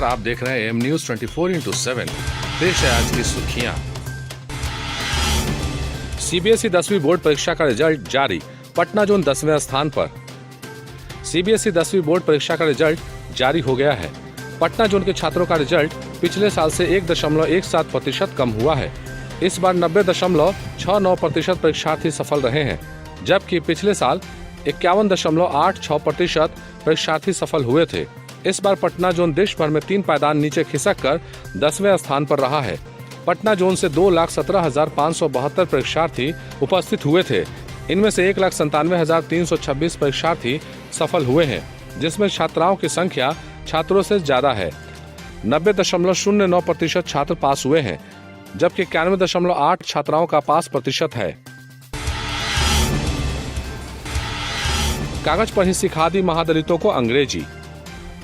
नमस्कार, आप देख रहे हैं एम न्यूज 24x7। पेश है आज की सुर्खियां। सीबीएसई 10वीं बोर्ड परीक्षा का रिजल्ट जारी, पटना जोन 10वें स्थान पर। सीबीएसई 10वीं बोर्ड परीक्षा का रिजल्ट जारी हो गया है। पटना जोन के छात्रों का रिजल्ट पिछले साल से 1.17% कम हुआ है। इस बार 90.69% परीक्षार्थी सफल रहे हैं, जबकि पिछले साल 51.86% परीक्षार्थी सफल हुए थे। इस बार पटना जोन देश भर में 3 पायदान नीचे खिसक कर 10वें स्थान पर रहा है। पटना जोन से 2,17,572 परीक्षार्थी उपस्थित हुए थे। इनमें से 1,97,326 परीक्षार्थी सफल हुए हैं, जिसमें छात्राओं की संख्या छात्रों से ज्यादा है। 90.09% छात्र पास हुए हैं, जबकि 91.8 छात्राओं का पास प्रतिशत है। कागज पर ही सिखा दी महादलितों को अंग्रेजी।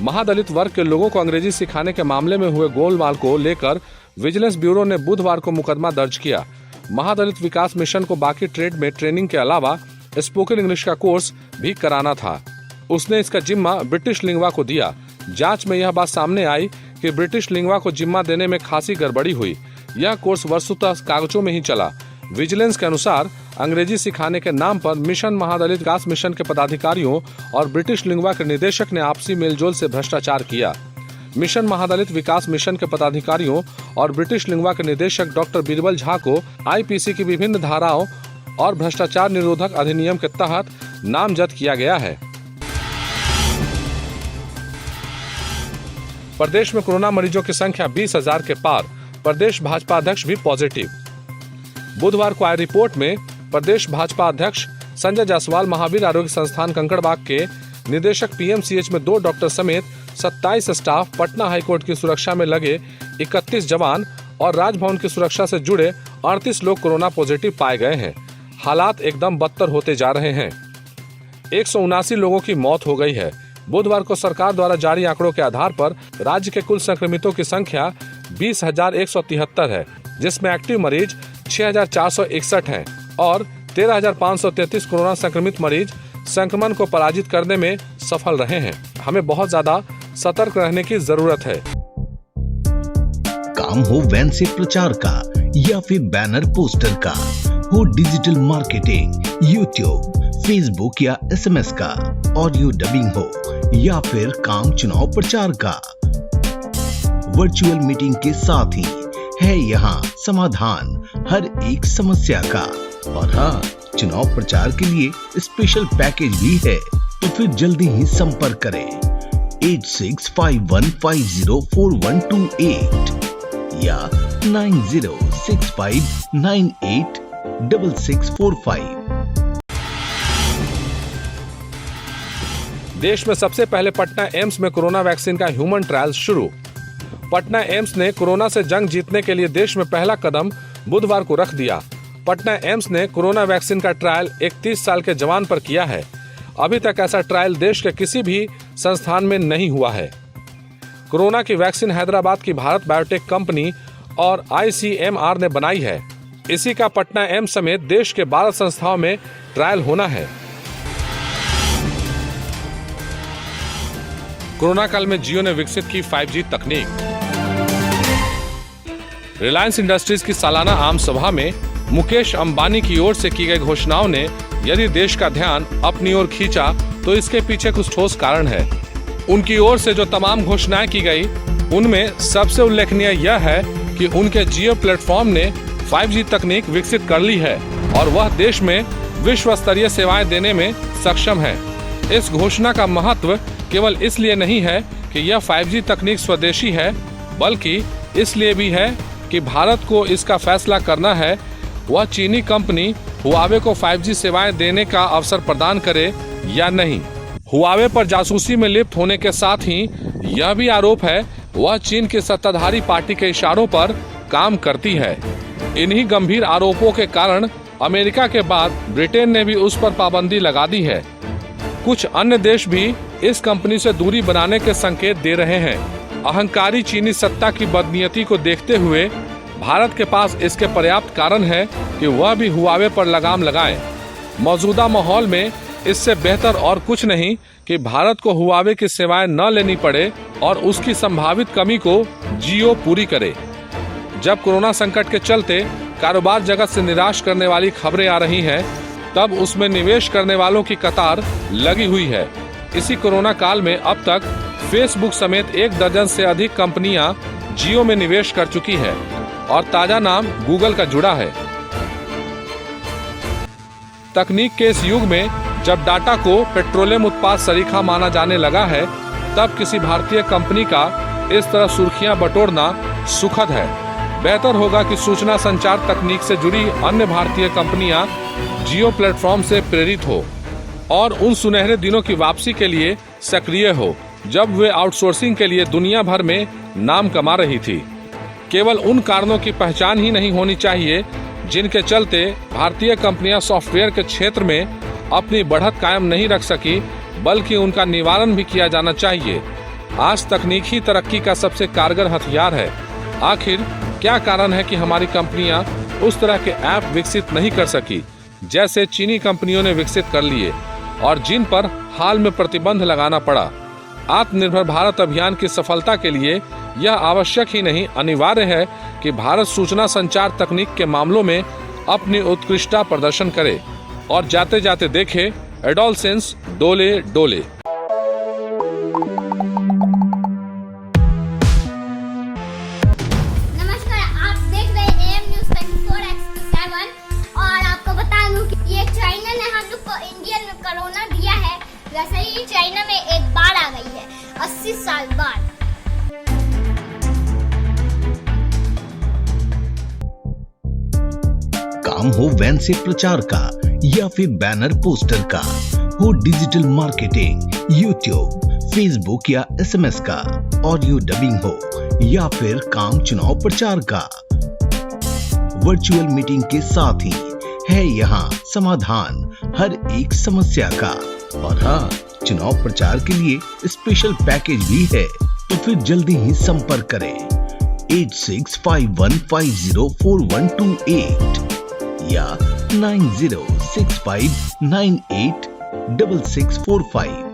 महादलित वर्ग के लोगों को अंग्रेजी सिखाने के मामले में हुए गोलमाल को लेकर विजिलेंस ब्यूरो ने बुधवार को मुकदमा दर्ज किया। महादलित विकास मिशन को बाकी ट्रेड में ट्रेनिंग के अलावा स्पोकन इंग्लिश का कोर्स भी कराना था। उसने इसका जिम्मा ब्रिटिश लिंगवा को दिया। जांच में यह बात सामने आई कि ब्रिटिश लिंगवा को जिम्मा देने में खासी गड़बड़ी हुई। यह कोर्स वस्तुतः कागजों में ही चला। विजिलेंस के अनुसार अंग्रेजी सिखाने के नाम पर मिशन महादलित विकास मिशन के पदाधिकारियों और ब्रिटिश लिंगवा के निदेशक ने आपसी मेलजोल से भ्रष्टाचार किया। मिशन महादलित विकास मिशन के पदाधिकारियों और ब्रिटिश लिंगवा के निदेशक डॉक्टर बीरबल झा को आईपीसी की विभिन्न धाराओं और भ्रष्टाचार निरोधक अधिनियम के तहत नामजद किया गया है। प्रदेश में कोरोना मरीजों की संख्या 20,000 के पार, प्रदेश भाजपा अध्यक्ष भी पॉजिटिव। बुधवार को आई रिपोर्ट में प्रदेश भाजपा अध्यक्ष संजय जायसवाल, महावीर आरोग्य संस्थान कंकड़बाग के निदेशक पीएमसीएच में 2 डॉक्टर समेत 27 स्टाफ, पटना हाईकोर्ट की सुरक्षा में लगे 31 जवान और राजभवन की सुरक्षा से जुड़े 38 लोग कोरोना पॉजिटिव पाए गए हैं। हालात एकदम बदतर होते जा रहे हैं। 179 लोगों की मौत हो गई है। बुधवार को सरकार द्वारा जारी आंकड़ों के आधार पर राज्य के कुल संक्रमितों की संख्या 20,173 है, जिसमें एक्टिव मरीज 6,461 हैं और 13,533 कोरोना संक्रमित मरीज संक्रमण को पराजित करने में सफल रहे हैं। हमें बहुत ज्यादा सतर्क रहने की जरूरत है। काम हो वैन से प्रचार का या फिर बैनर पोस्टर का, हो डिजिटल मार्केटिंग, यूट्यूब, फेसबुक या एसएमएस का, ऑडियो डबिंग हो या फिर काम चुनाव प्रचार का, वर्चुअल मीटिंग के साथ ही है यहाँ समाधान हर एक समस्या का। और हाँ, चुनाव प्रचार के लिए स्पेशल पैकेज भी है, तो फिर जल्दी ही संपर्क करें 8651504128 या 9065986645। देश में सबसे पहले पटना एम्स में कोरोना वैक्सीन का ह्यूमन ट्रायल शुरू। पटना एम्स ने कोरोना से जंग जीतने के लिए देश में पहला कदम बुधवार को रख दिया। पटना एम्स ने कोरोना वैक्सीन का ट्रायल एक 30 साल के जवान पर किया है। अभी तक ऐसा ट्रायल देश के किसी भी संस्थान में नहीं हुआ है। कोरोना की वैक्सीन हैदराबाद की भारत बायोटेक कंपनी और आईसीएमआर ने बनाई है। इसी का पटना एम्स समेत देश के 12 संस्थाओं में ट्रायल होना है। कोरोना काल में जियो ने विकसित की 5G तकनीक। रिलायंस इंडस्ट्रीज की सालाना आम सभा में मुकेश अंबानी की ओर से की गई घोषणाओं ने यदि देश का ध्यान अपनी ओर खींचा तो इसके पीछे कुछ ठोस कारण है। उनकी ओर से जो तमाम घोषणाएं की गई, उनमें सबसे उल्लेखनीय यह है कि उनके जियो प्लेटफॉर्म ने 5G तकनीक विकसित कर ली है और वह देश में विश्व स्तरीय सेवाएं देने में सक्षम है। इस घोषणा का महत्व केवल इसलिए नहीं है कि यह 5G तकनीक स्वदेशी है, बल्कि इसलिए भी है कि भारत को इसका फैसला करना है वह चीनी कंपनी हुआवे को 5G सेवाएं देने का अवसर प्रदान करे या नहीं। हुआवे पर जासूसी में लिप्त होने के साथ ही यह भी आरोप है वह चीन की सत्ताधारी पार्टी के इशारों पर काम करती है। इन्हीं गंभीर आरोपों के कारण अमेरिका के बाद ब्रिटेन ने भी उस पर पाबंदी लगा दी है। कुछ अन्य देश भी इस कंपनी से दूरी बनाने के संकेत दे रहे हैं। अहंकारी चीनी सत्ता की बदनीयती को देखते हुए भारत के पास इसके पर्याप्त कारण है कि वह भी हुआवे पर लगाम लगाए। मौजूदा माहौल में इससे बेहतर और कुछ नहीं कि भारत को हुआवे की सेवाएं न लेनी पड़े और उसकी संभावित कमी को जियो पूरी करे। जब कोरोना संकट के चलते कारोबार जगत से निराश करने वाली खबरें आ रही हैं, तब उसमें निवेश करने वालों की कतार लगी हुई है। इसी कोरोना काल में अब तक फेसबुक समेत 1 दर्जन से अधिक कंपनियां जियो में निवेश कर चुकी है और ताजा नाम गूगल का जुड़ा है। तकनीक के इस युग में जब डाटा को पेट्रोलियम उत्पाद सरीखा माना जाने लगा है, तब किसी भारतीय कंपनी का इस तरह सुर्खियां बटोरना सुखद है। बेहतर होगा कि सूचना संचार तकनीक से जुड़ी अन्य भारतीय कंपनियां जियो प्लेटफॉर्म से प्रेरित हो और उन सुनहरे दिनों की वापसी के लिए सक्रिय हो जब वे आउटसोर्सिंग के लिए दुनिया भर में नाम कमा रही थी। केवल उन कारणों की पहचान ही नहीं होनी चाहिए जिनके चलते भारतीय कंपनियां सॉफ्टवेयर के क्षेत्र में अपनी बढ़त कायम नहीं रख सकी, बल्कि उनका निवारण भी किया जाना चाहिए। आज तकनीक ही तरक्की का सबसे कारगर हथियार है। आखिर क्या कारण है कि हमारी कंपनियां उस तरह के ऐप विकसित नहीं कर सकी जैसे चीनी कंपनियों ने विकसित कर लिए और जिन पर हाल में प्रतिबंध लगाना पड़ा। आत्मनिर्भर भारत अभियान की सफलता के लिए यह आवश्यक ही नहीं, अनिवार्य है कि भारत सूचना संचार तकनीक के मामलों में अपनी उत्कृष्टता प्रदर्शन करे और जाते जाते देखे एडोलसेंस डोले डोले। नमस्कार, आप देख रहे हैं AM News 24x7 और आपको बता दूं कि ये चाइना ने हम लोग को इंडिया में कोरोना दिया है, वैसे ही चाइना में एक बाढ़ आ गई है 80 साल बाद। काम हो वैन से प्रचार का या फिर बैनर पोस्टर का, हो डिजिटल मार्केटिंग, यूट्यूब, फेसबुक या SMS का, ऑडियो डबिंग हो या फिर काम चुनाव प्रचार का, वर्चुअल मीटिंग के साथ ही है यहाँ समाधान हर एक समस्या का। और हाँ, चुनाव प्रचार के लिए स्पेशल पैकेज भी है, तो फिर जल्दी ही संपर्क करें 8651504128 या 9065986645।